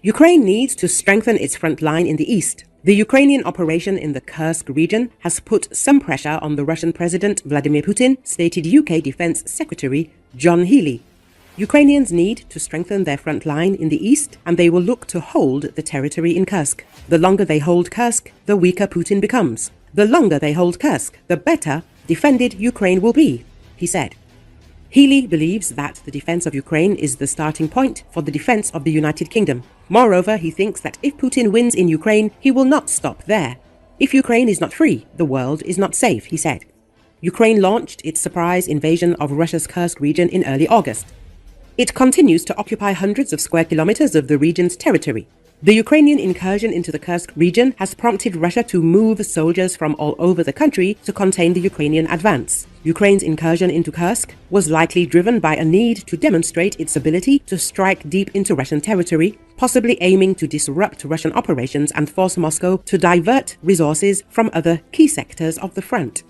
Ukraine needs to strengthen its front line in the east. The Ukrainian operation in the Kursk region has put some pressure on the Russian President Vladimir Putin, stated UK Defense Secretary John Healey. Ukrainians need to strengthen their front line in the east, and they will look to hold the territory in Kursk. The longer they hold Kursk, the weaker Putin becomes. The longer they hold Kursk, the better defended Ukraine will be, he said. Healey believes that the defense of Ukraine is the starting point for the defense of the United Kingdom. Moreover, he thinks that if Putin wins in Ukraine, he will not stop there. If Ukraine is not free, the world is not safe, he said. Ukraine launched its surprise invasion of Russia's Kursk region in early August. It continues to occupy hundreds of square kilometers of the region's territory. The Ukrainian incursion into the Kursk region has prompted Russia to move soldiers from all over the country to contain the Ukrainian advance. Ukraine's incursion into Kursk was likely driven by a need to demonstrate its ability to strike deep into Russian territory, possibly aiming to disrupt Russian operations and force Moscow to divert resources from other key sectors of the front.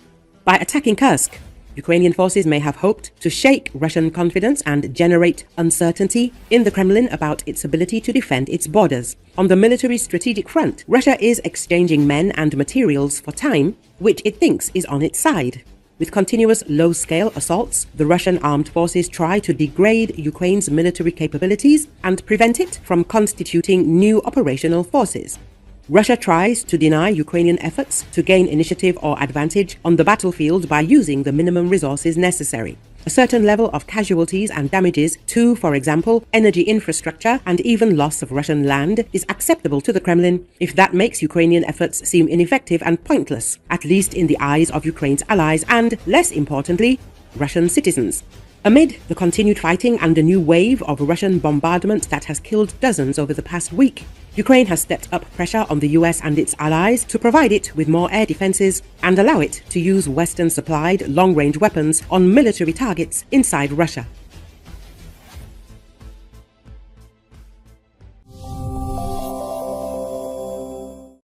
By attacking Kursk, Ukrainian forces may have hoped to shake Russian confidence and generate uncertainty in the Kremlin about its ability to defend its borders. On the military strategic front, Russia is exchanging men and materials for time, which it thinks is on its side. With continuous low-scale assaults, the Russian armed forces try to degrade Ukraine's military capabilities and prevent it from constituting new operational forces. Russia tries to deny Ukrainian efforts to gain initiative or advantage on the battlefield by using the minimum resources necessary. A certain level of casualties and damages to, for example, energy infrastructure and even loss of Russian land is acceptable to the Kremlin if that makes Ukrainian efforts seem ineffective and pointless, at least in the eyes of Ukraine's allies and, less importantly, Russian citizens. Amid the continued fighting and a new wave of Russian bombardment that has killed dozens over the past week, Ukraine has stepped up pressure on the US and its allies to provide it with more air defenses and allow it to use Western-supplied long-range weapons on military targets inside Russia.